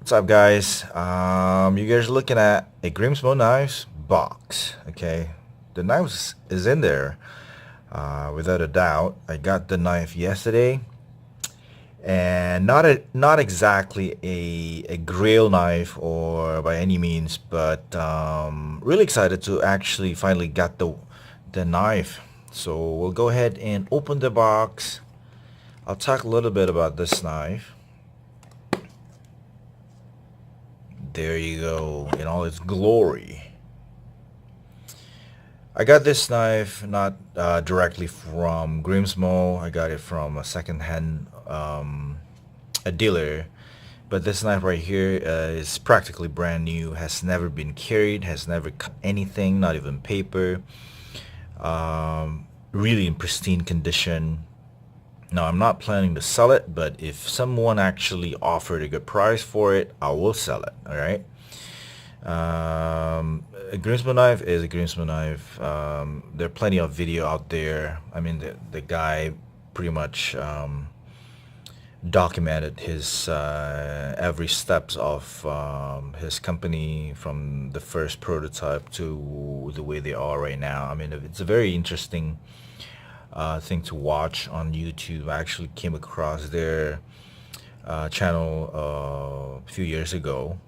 What's up, guys? You guys are looking at a GRIMSMO Knives box. Okay, the knives is in there, without a doubt. I got the knife yesterday, and not exactly a grail knife or by any means, but really excited to actually finally get the knife. So we'll go ahead and open the box. I'll talk a little bit about this knife. There you go, in all its glory. I got this knife not directly from GRIMSMO. I got it from a secondhand a dealer. But this knife right here is practically brand new. Has never been carried. Has never cut anything, not even paper. Really in pristine condition. Now I'm not planning to sell it, but if someone actually offered a good price for it, I will sell it. All right. A GRIMSMO knife is a GRIMSMO knife. There are plenty of video out there. I mean, the guy pretty much documented his every steps of his company from the first prototype to the way they are right now. I mean, it's a very interesting thing to watch on YouTube. I actually came across their channel a few years ago,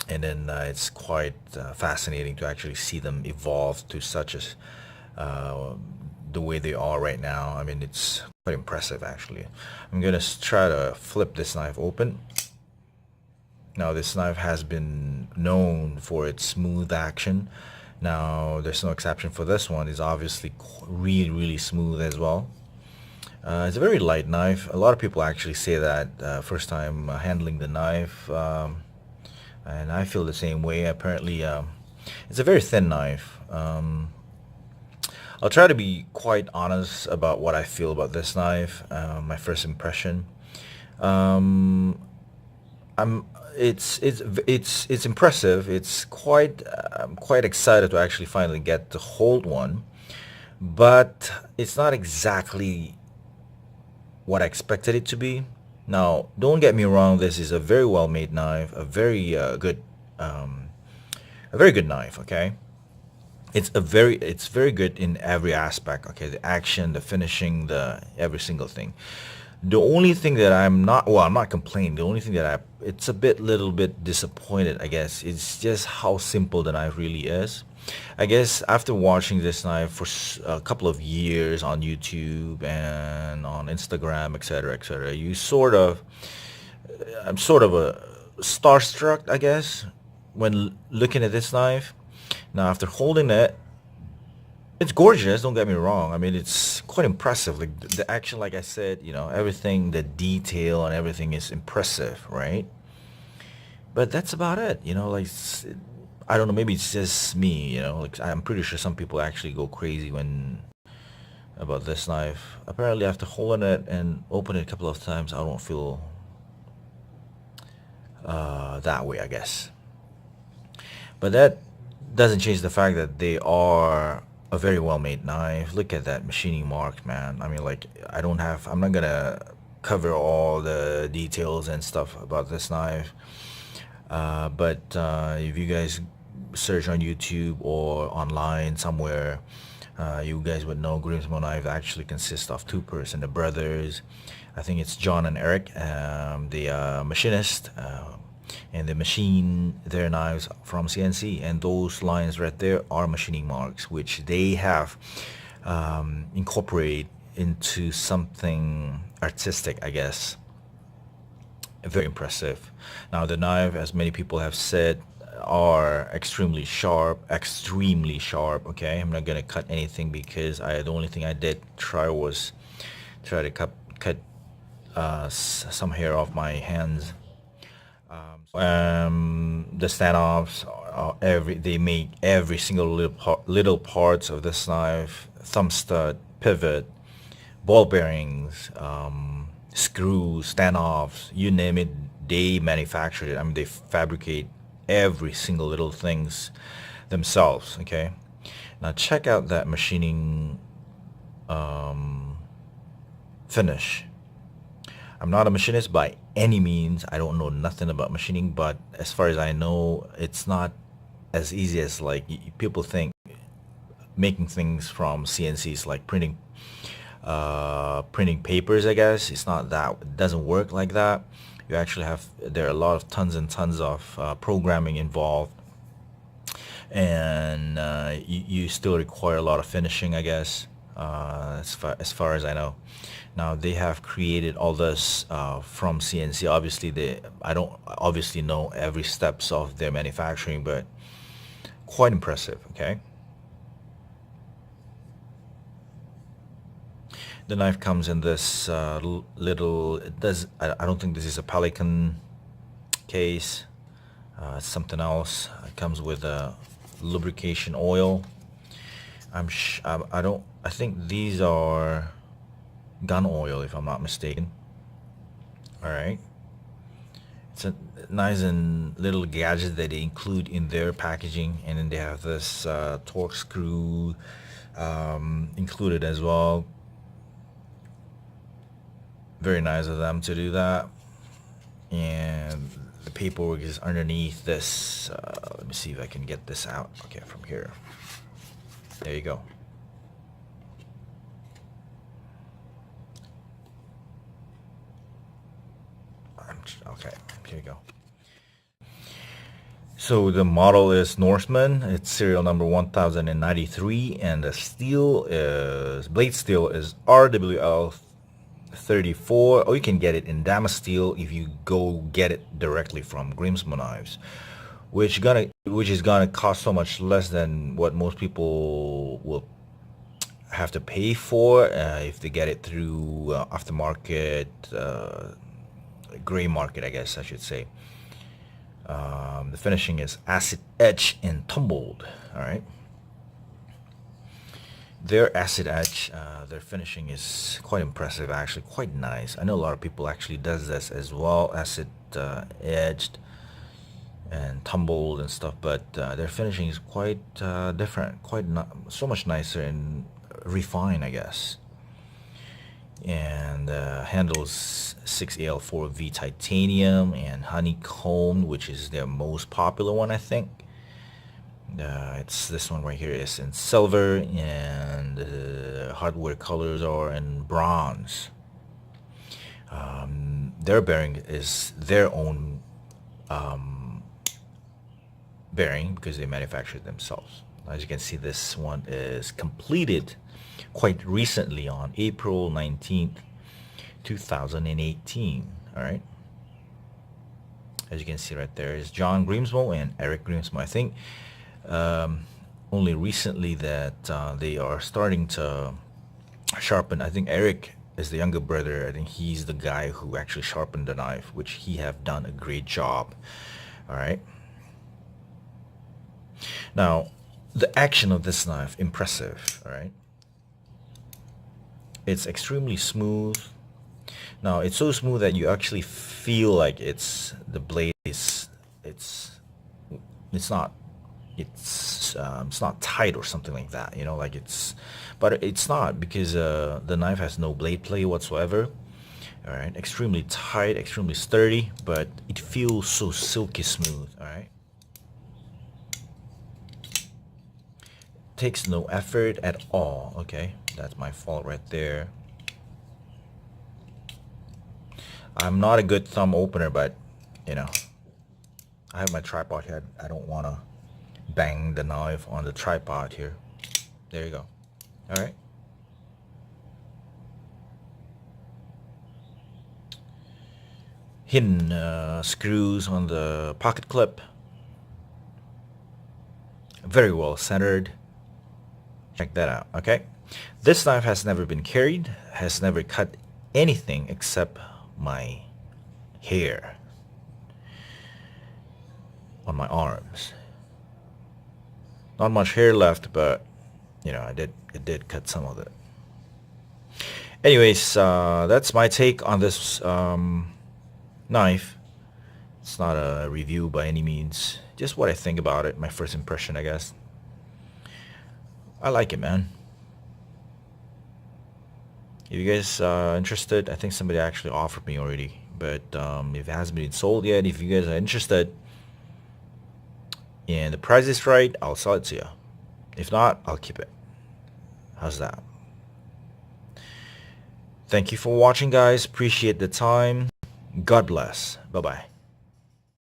and then it's quite fascinating to actually see them evolve to such as the way they are right now. I mean, it's quite impressive actually. I'm gonna try to flip this knife open. Now this knife has been known for its smooth action. Now there's no exception for this one. It's obviously really smooth as well. It's a very light knife. A lot of people actually say that first time handling the knife, and I feel the same way. Apparently, it's a very thin knife. I'll try to be quite honest about what I feel about this knife. My first impression. Um, I'm. It's impressive. It's quite. I'm quite excited to actually finally get to hold one, but it's not exactly what I expected it to be. Now, don't get me wrong. This is a very well made knife. Um, a very good knife. Okay. It's very good in every aspect. Okay, the action, the finishing, the every single thing. The only thing that I'm not complaining. The only thing that it's a little bit disappointed, I guess. It's just how simple the knife really is. I guess after watching this knife for a couple of years on YouTube and on Instagram, etc., etc., I'm sort of a starstruck, I guess, when looking at this knife. Now, after holding it, it's gorgeous. Don't get me wrong. I mean, it's quite impressive. Like the action, like I said, everything, the detail and everything is impressive, right? But that's about it. Like I don't know. Maybe it's just me. Like I'm pretty sure some people actually go crazy when about this knife. Apparently, after holding it and opening it a couple of times, I don't feel that way, I guess. But that doesn't change the fact that they are a very well-made knife. Look at that machining mark, man. I mean, like, I'm not gonna cover all the details and stuff about this knife. But if you guys search on YouTube or online somewhere, you guys would know GRIMSMO knife actually consists of two person, the brothers. I think it's John and Eric, the machinist, and they machine their knives from CNC. And those lines right there are machining marks, which they have incorporated into something artistic, I guess. Very impressive. Now the knife, as many people have said, are extremely sharp. Okay, I'm not gonna cut anything because the only thing I did try to cut some hair off my hands. The standoffs, they make every single little parts of this knife: thumb stud, pivot, ball bearings, screws, standoffs, you name it, they manufacture it. I mean, they fabricate every single little things themselves. Okay, now check out that machining finish. I'm not a machinist by any means. I don't know nothing about machining, but as far as I know, it's not as easy as like people think. Making things from CNCs, like printing papers, I guess. It's not that, it doesn't work like that. You actually have, there are a lot of tons and tons of programming involved, and you still require a lot of finishing, I guess, as far as I know. Now they have created all this from CNC. Obviously, I don't obviously know every steps of their manufacturing, but quite impressive. Okay. The knife comes in this little. It does. I don't think this is a Pelican case. It's something else. It comes with a lubrication oil. I don't. I think these are gun oil, if I'm not mistaken. All right. It's a nice and little gadget that they include in their packaging, and then they have this torque screw included as well. Very nice of them to do that. And the paperwork is underneath this. Let me see if I can get this out. Okay, from here. There you go. Okay, here you go. So the model is Norseman. It's serial number 1093, and the steel is blade steel is RWL 34. Or you can get it in Damas steel if you go get it directly from GRIMSMO Knives, which is gonna cost so much less than what most people will have to pay for if they get it through aftermarket, gray market, I guess I should say. The finishing is acid etch and tumbled. All right. Their acid etch, their finishing is quite impressive, actually, quite nice. I know a lot of people actually does this as well, acid etched and tumbled and stuff, but their finishing is quite different, so much nicer and refined, I guess. And handles 6AL4V titanium and honeycomb, which is their most popular one, I think. It's this one right here is in silver, and hardware colors are in bronze. Their bearing is their own bearing because they manufacture it themselves. As you can see, this one is completed quite recently on April 19th, 2018. All right. As you can see right there is John Grimsmo and Eric Grimsmo. I think only recently that they are starting to sharpen. I think Eric is the younger brother. I think he's the guy who actually sharpened the knife, which he have done a great job. All right. Now, the action of this knife, impressive. All right. It's extremely smooth. Now, it's so smooth that you actually feel like the blade is, it's not tight or something like that, you know, like but it's not, because the knife has no blade play whatsoever. All right, extremely tight, extremely sturdy, but it feels so silky smooth. All right, takes no effort at all. Okay, that's my fault right there. I'm not a good thumb opener, but you know, I have my tripod here. I don't want to bang the knife on the tripod here. There you go. All right. Hidden screws on the pocket clip. Very well centered. Check that out. Okay. This knife has never been carried, has never cut anything except my hair on my arms. Not much hair left, but you know, it did cut some of it. Anyways, that's my take on this knife. It's not a review by any means, just what I think about it, my first impression, I guess. I like it, man. If you guys are interested, I think somebody actually offered me already, but if it hasn't been sold yet, if you guys are interested and the price is right, I'll sell it to you. If not, I'll keep it. How's that? Thank you for watching, guys. Appreciate the time. God bless. Bye-bye.